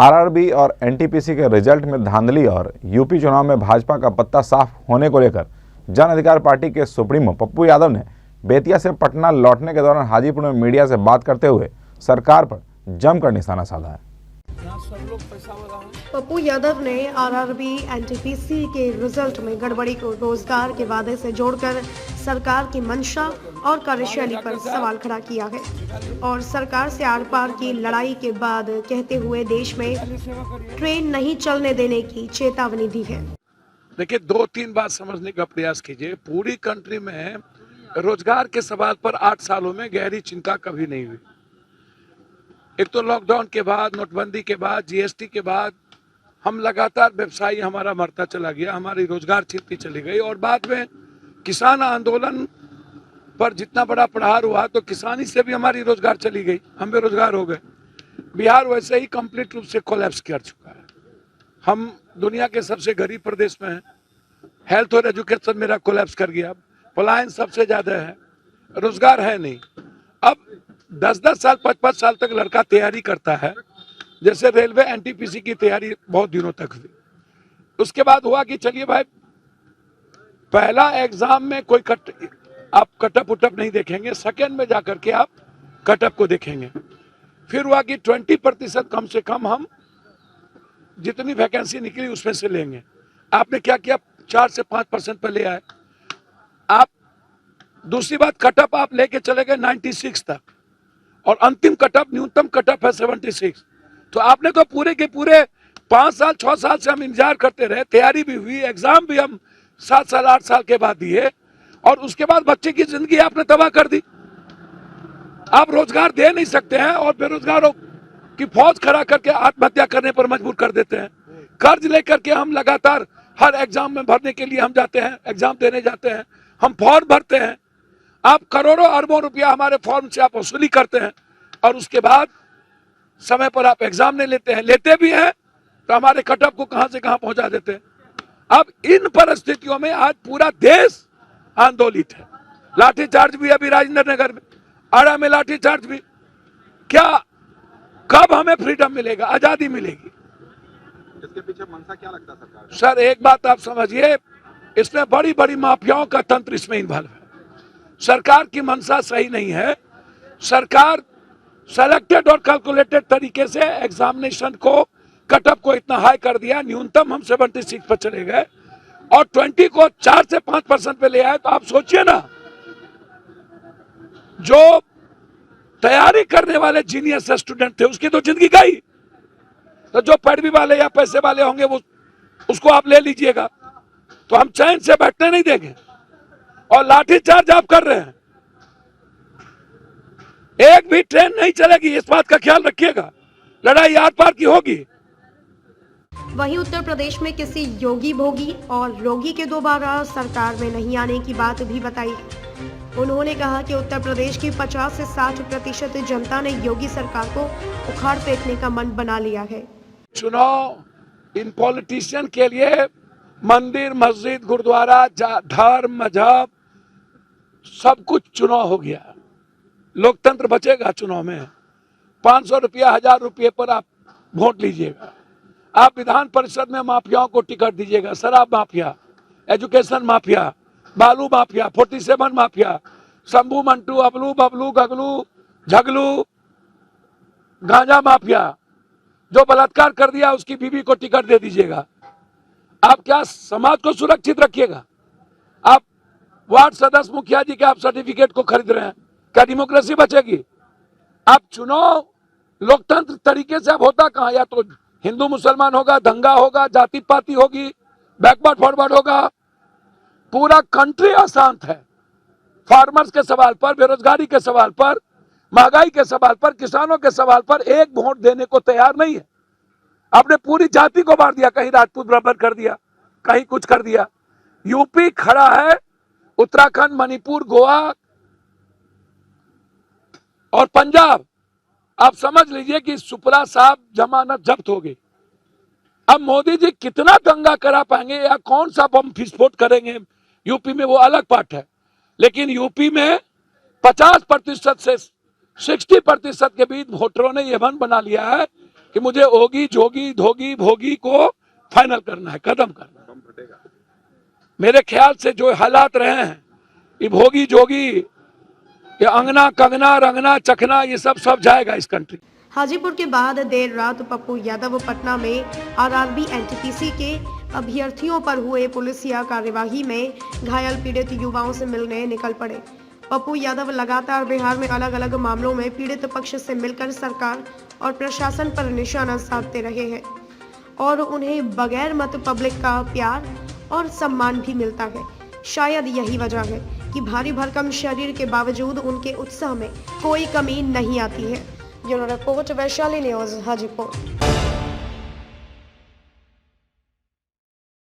RRB और NTPC के result में धांधली और यूपी चुनाव में भाजपा का पत्ता साफ होने को लेकर जन अधिकार पार्टी के सुप्रीमो पप्पू यादव ने बेतिया से पटना लौटने के दौरान हाजीपुर में मीडिया से बात करते हुए सरकार पर जमकर निशाना साधा है। पप्पू यादव ने आरआरबी एनटीपीसी के रिजल्ट में गड़बड़ी को रोजगार के वादे से जोड़कर सरकार की मंशा और कार्यशैली पर सवाल खड़ा किया है और सरकार से आर पार की लड़ाई के बाद कहते हुए देश में ट्रेन नहीं चलने देने की चेतावनी दी है। देखिए, 2-3 बात समझने का प्रयास कीजिए। पूरी कंट्री में रोजगार के सवाल पर 8 सालों में गहरी चिंता कभी नहीं हुई। एक तो लॉकडाउन के बाद, नोटबंदी के बाद, जीएसटी के बाद हम लगातार व्यवसायी हमारा मरता चला गया, हमारी रोजगार छिपती चली गई और बाद में किसान आंदोलन पर जितना बड़ा प्रहार हुआ तो किसानी से भी हमारी रोजगार चली गई, हम बेरोजगार हो गए। बिहार वैसे ही कंप्लीट रूप से कोलैप्स कर चुका है। हम दुनिया के सबसे गरीब प्रदेश में हैं। हेल्थ और एजुकेशन मेरा कोलैप्स कर गया, पलायन सबसे ज्यादा है, रोजगार है नहीं। अब 10-10 साल 5-5 साल तक लड़का तैयारी करता है, जैसे रेलवे एनटीपीसी की तैयारी बहुत दिनों तक हुई। उसके बाद हुआ कि चलिए भाई, पहला एग्जाम में कोई आप कटअप उटअप नहीं देखेंगे, सेकेंड में जाकर के आप कटअप को देखेंगे। फिर हुआ कि 20% कम से कम हम जितनी वैकेंसी निकली उसमें से लेंगे। आपने क्या किया, 4 से 5% पे ले आए आप। दूसरी बात, कटअप आप लेके चले गए 96 तक और अंतिम कटअप, न्यूनतम कटअप है 76। तो आपने तो पूरे के पूरे 5 साल 6 साल से हम इंतजार करते रहे, तैयारी भी हुई, एग्जाम भी हम 7 साल 8 साल के बाद दिए और उसके बाद बच्चे की जिंदगी आपने तबाह कर दी। आप रोजगार दे नहीं सकते हैं और बेरोजगारों की फौज खड़ा करके आत्महत्या करने पर मजबूर कर देते हैं। कर्ज लेकर के हम लगातार हर एग्जाम में भरने के लिए हम जाते हैं, एग्जाम देने जाते हैं, हम फॉर्म भरते हैं। आप करोड़ों अरबों रुपया हमारे फॉर्म से आप वसूली करते हैं और उसके बाद समय पर आप एग्जाम नहीं लेते हैं, लेते भी हैं तो हमारे कटअप को कहां से कहां पहुंचा देते हैं। अब इन परिस्थितियों में आज पूरा देश आंदोलित है। लाठीचार्ज भी अभी राजेंद्र नगर में, आरा में लाठीचार्ज भी। क्या, कब हमें फ्रीडम मिलेगा, आजादी मिलेगी? इसके पीछे मंशा क्या लगता है सरकार? सर, एक बात आप समझिए, इसमें बड़ी बड़ी माफियाओं का तंत्र इसमें इन्वॉल्व है। सरकार की मंशा सही नहीं है। सरकार सेलेक्टेड और कैलकुलेटेड तरीके से एग्जामिनेशन को, कटअप को इतना हाई कर दिया, न्यूनतम हम 76 पर चले गए और 20 को 4 से 5% पे ले आए। तो आप सोचिए ना, जो तैयारी करने वाले जीनियस स्टूडेंट थे उसकी तो जिंदगी गई। तो जो पैरवी वाले या पैसे वाले होंगे वो उसको आप ले लीजिएगा, तो हम चैन से बैठने नहीं देंगे। और लाठीचार्ज आप कर रहे हैं, एक भी ट्रेन नहीं चलेगी, इस बात का ख्याल रखिएगा। लड़ाई आर पार की होगी। वहीं उत्तर प्रदेश में किसी योगी भोगी और रोगी के दोबारा सरकार में नहीं आने की बात भी बताई। उन्होंने कहा कि उत्तर प्रदेश की 50 से 60% जनता ने योगी सरकार को उखाड़ फेंकने का मन बना लिया है। चुनाव इन पॉलिटिशियन के लिए मंदिर, मस्जिद, गुरुद्वारा, धर्म, मजहब सब कुछ चुनाव हो गया। लोकतंत्र बचेगा चुनाव में? 500 रुपया, 1000 रुपये पर आप वोट लीजिएगा। आप विधान परिषद में माफियाओं को टिकट दीजिएगा, शराब माफिया, एजुकेशन माफिया, बालू माफिया, 47 माफिया, शंभू मंटू, अबलू बबलू गगलू झगलू, गांजा माफिया, जो बलात्कार कर दिया उसकी बीवी को टिकट दे दीजिएगा। आप क्या समाज को सुरक्षित रखिएगा? आप वार्ड सदस्य, मुखिया जी के आप सर्टिफिकेट को खरीद रहे हैं, क्या डेमोक्रेसी बचेगी? आप चुनाव लोकतंत्र तरीके से अब होता कहां? या तो हिंदू मुसलमान होगा, दंगा होगा, जाति पाति होगी, बैकवर्ड फॉरवर्ड होगा। पूरा कंट्री अशांत है। फार्मर्स के सवाल पर, बेरोजगारी के सवाल पर, महंगाई के सवाल पर, किसानों के सवाल पर एक वोट देने को तैयार नहीं है। आपने पूरी जाति को मार दिया, कहीं राजपूत बराबर कर दिया, कहीं कुछ कर दिया। यूपी खड़ा है, उत्तराखंड, मणिपुर, गोवा और पंजाब, आप समझ लीजिए कि सुपरा साहब जमानत जब्त हो गई। अब मोदी जी कितना दंगा करा पाएंगे या कौन सा बम विस्फोट करेंगे यूपी में, वो अलग पार्ट है। लेकिन यूपी में 50% से 60% के बीच वोटरों ने यह मन बना लिया है कि मुझे ओगी जोगी धोगी भोगी को फाइनल करना है, खत्म करना है। बम फटेगा। मेरे ख्याल से जो हालात रहे हैं, ये भोगी जोगी, ये अंगना कंगना रंगना चखना, ये सब जाएगा इस कंट्री। हाजीपुर के बाद देर रात पप्पू यादव पटना में आरआरबी एनटीपीसी के अभ्यर्थियों पर हुए पुलिसिया कार्यवाही में घायल पीड़ित युवाओं से मिलने निकल पड़े। पप्पू यादव लगातार बिहार में अलग अलग मामलों में पीड़ित पक्ष से मिलकर सरकार और प्रशासन पर निशाना साधते रहे हैं और उन्हें बगैर मत पब्लिक का प्यार और सम्मान भी मिलता है। शायद यही वजह है कि भारी भरकम शरीर के बावजूद उनके उत्साह में कोई कमी नहीं आती है। Bureau report, Vaishali news, Hajipur.